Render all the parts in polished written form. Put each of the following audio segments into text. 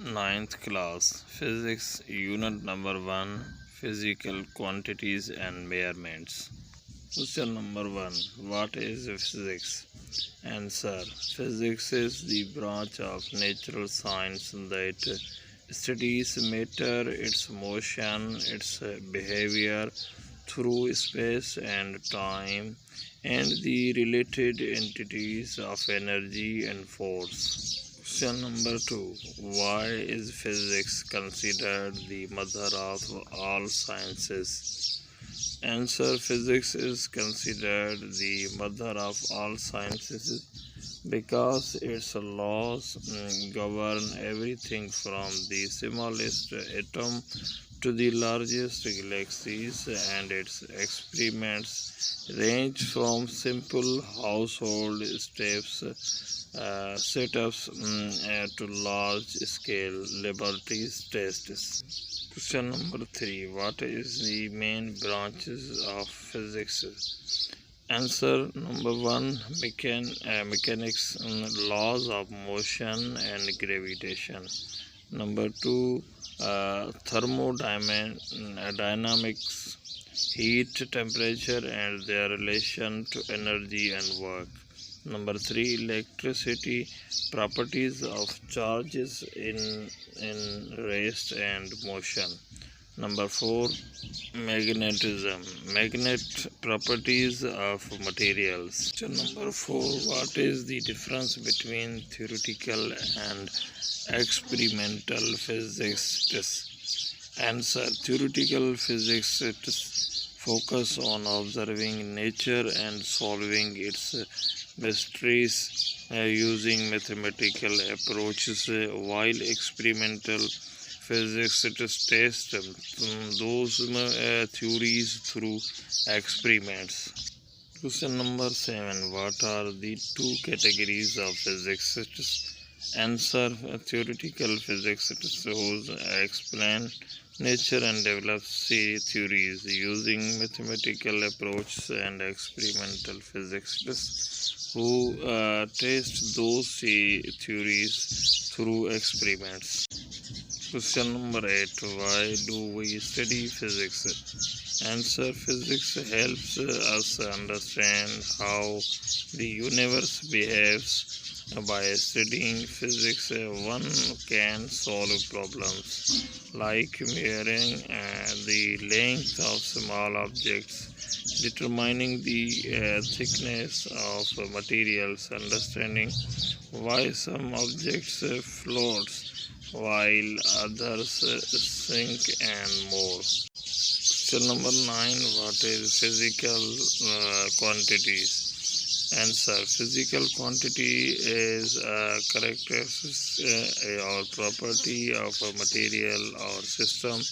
Ninth class Physics Unit number 1 Physical Quantities and Measurements. Question number 1. What is physics? Answer. Physics is the branch of natural science that studies matter, its motion, its behavior through space and time, and the related entities of energy and force. Question number 2. Why is physics considered the mother of all sciences? Answer. Physics is considered the mother of all sciences because its laws govern everything from the smallest atom to the largest galaxies, and its experiments range from simple household setups to large-scale laboratory tests. Question number 3. What is the main branches of physics? Answer. Number 1. Mechanics, laws of motion and gravitation. Number 2. Thermodynamics, heat, temperature, and their relation to energy and work. Number 3. Electricity, properties of charges in rest and motion. Number 4. Magnetism, properties of materials. Question number 4. What is the difference between theoretical and experimental physics? Answer. Theoretical physicists focus on observing nature and solving its mysteries using mathematical approaches, while experimental physicists test those theories through experiments. Question number 7. What are the two categories of physicists? Answer. Theoretical physicists who explain nature and develop theories using mathematical approaches, and experimental physicists who test those theories through experiments. Question number 8. Why do we study physics? Answer. Physics helps us understand how the universe behaves. By studying physics, one can solve problems like measuring the length of small objects, determining the thickness of materials, understanding why some objects float while others sink, and more. Question number 9. What is physical quantities? Answer. Physical quantity is a characteristic or property of a material or system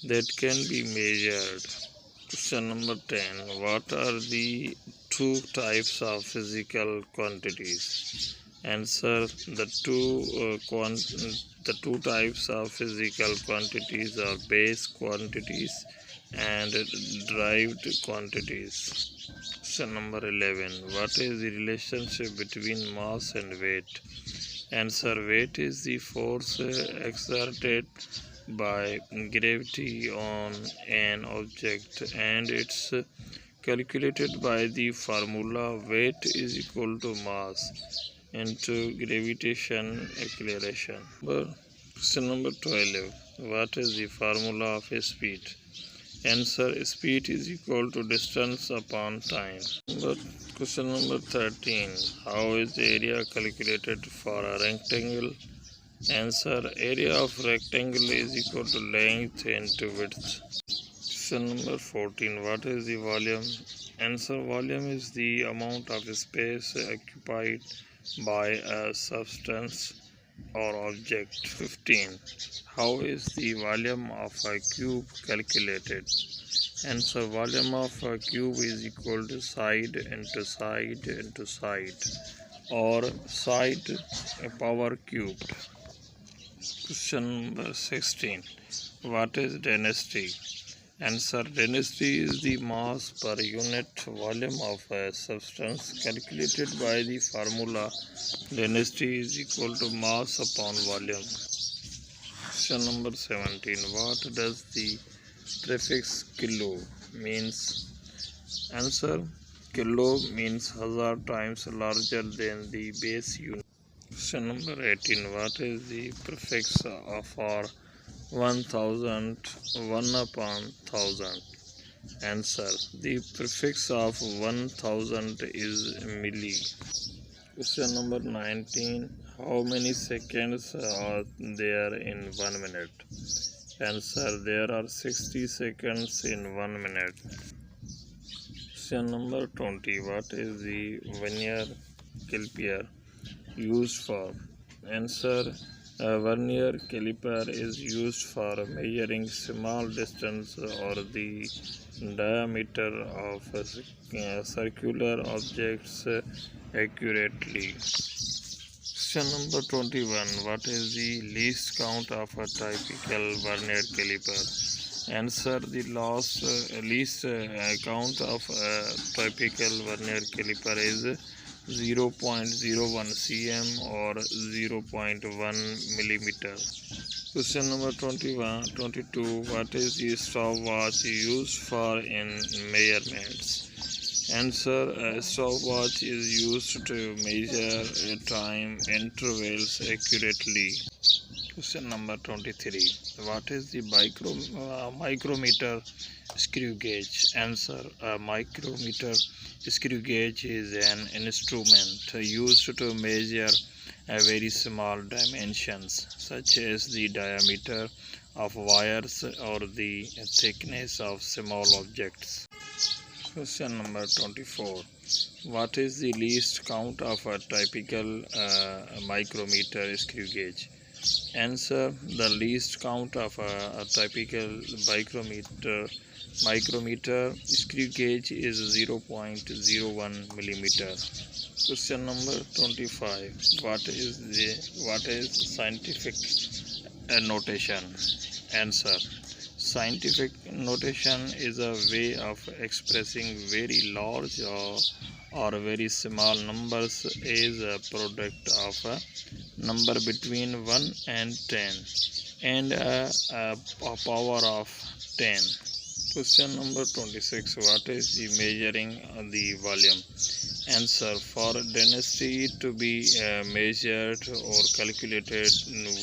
that can be measured. Question number 10. What are the two types of physical quantities? Answer. The two types of physical quantities are base quantities and derived quantities. Question number 11. What is the relationship between mass and weight? Answer. Weight is the force exerted by gravity on an object, and it's calculated by the formula weight is equal to mass into gravitation acceleration. Question number 12. What is the formula of speed? Answer. Speed is equal to distance upon time. Question number 13. How is the area calculated for a rectangle? Answer. Area of rectangle is equal to length into width. Question number 14. What is the volume? Answer. Volume is the amount of space occupied by a substance or object. 15. How is the volume of a cube calculated? Answer. Volume of a cube is equal to side into side into side, or side power cubed. Question number 16. What is density? Answer. Density is the mass per unit volume of a substance calculated by the formula density is equal to mass upon volume. Question number 17. What does the prefix kilo means? Answer. Kilo means 1,000 times larger than the base unit. Question number 18. What is the prefix for 1,000, 1 upon 1,000? Answer. The prefix of 1,000 is milli. Question number 19. How many seconds are there in 1 minute? Answer. There are 60 seconds in 1 minute. Question number 20. What is the vernier caliper used for? Answer. A vernier caliper is used for measuring small distance or the diameter of circular objects accurately. Question number 21. What is the least count of a typical vernier caliper? Answer. The least count of a typical vernier caliper is 0.01 cm or 0.1 millimeter. Question number 22. What is the stopwatch used for in measurements? Answer. A stopwatch is used to measure time intervals accurately. Question number 23. What is the micrometer screw gauge? Answer. A micrometer screw gauge is an instrument used to measure very small dimensions such as the diameter of wires or the thickness of small objects. Question number 24. What is the least count of a typical micrometer screw gauge? Answer. The least count of a typical micrometer screw gauge is 0.01 millimeter. Question number 25. What is scientific notation? Answer. Scientific notation is a way of expressing very large or very small numbers as a product of a number between 1 and 10 and a power of 10. Question number 26. What is the measuring the volume? Answer. For density to be measured or calculated,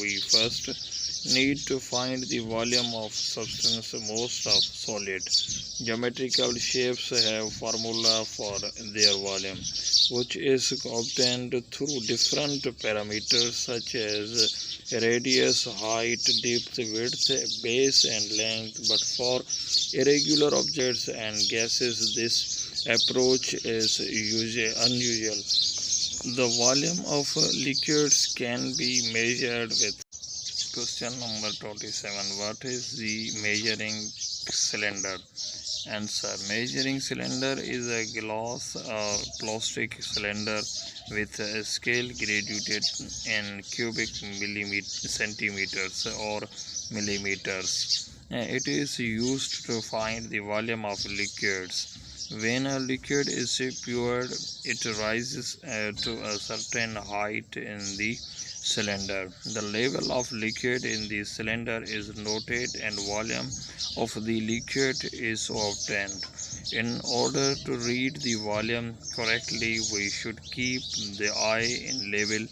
we first need to find the volume of substance, most of solid. Geometrical shapes have formula for their volume, which is obtained through different parameters such as radius, height, depth, width, base and length. But for irregular objects and gases, this approach is unusual. The volume of liquids can be measured with. Question number 27. What is the measuring cylinder? Answer. Measuring cylinder is a glass or plastic cylinder with a scale graduated in cubic centimeters or millimeters. It is used to find the volume of liquids. When a liquid is poured, it rises to a certain height in the cylinder. The level of liquid in the cylinder is noted and volume of the liquid is obtained. In order to read the volume correctly, we should keep the eye in level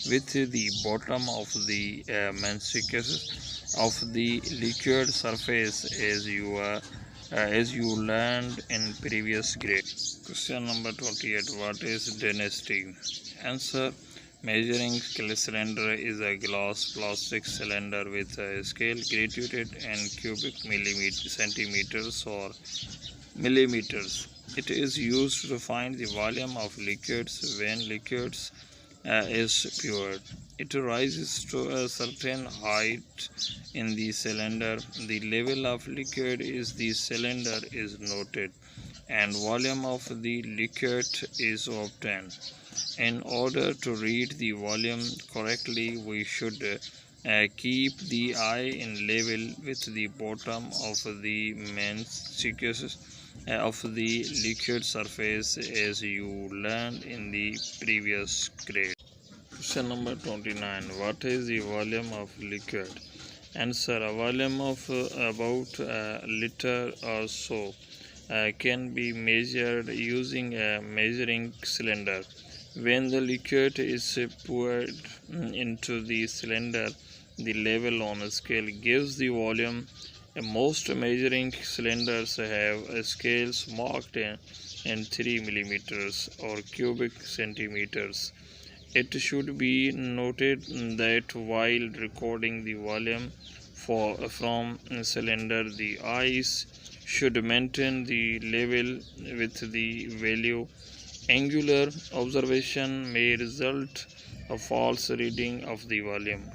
with the bottom of the meniscus of the liquid surface as you learned in previous grade. Question number 28. What is density? Answer. Measuring cylinder is a glass plastic cylinder with a scale graduated in cubic centimeters or millimeters. It is used to find the volume of liquids when liquids is poured. It rises to a certain height in the cylinder. The level of liquid is the cylinder is noted and volume of the liquid is obtained. In order to read the volume correctly, we should keep the eye in level with the bottom of the meniscus of the liquid surface as you learned in the previous grade. Question number 29. What is the volume of liquid? Answer: a volume of about a liter or so can be measured using a measuring cylinder. When the liquid is poured into the cylinder, the level on a scale gives the volume. Most measuring cylinders have scales marked in 3 millimeters or cubic centimeters. It should be noted that while recording the volume from a cylinder, the eyes should maintain the level with the value. Angular observation may result a false reading of the volume.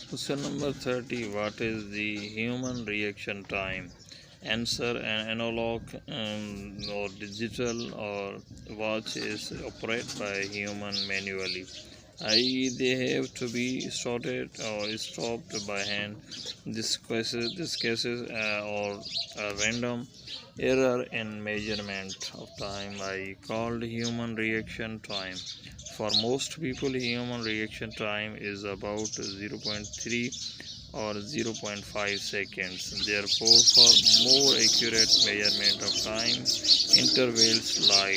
Question number 30. What is the human reaction time? Answer: an analog or digital or watch is operated by human manually, i.e., they have to be started or stopped by hand. This cases or a random error in measurement of time I called human reaction time. For most people, human reaction time is about zero point 0.3 or zero point 0.5 seconds. Therefore, for more accurate measurement of time, intervals like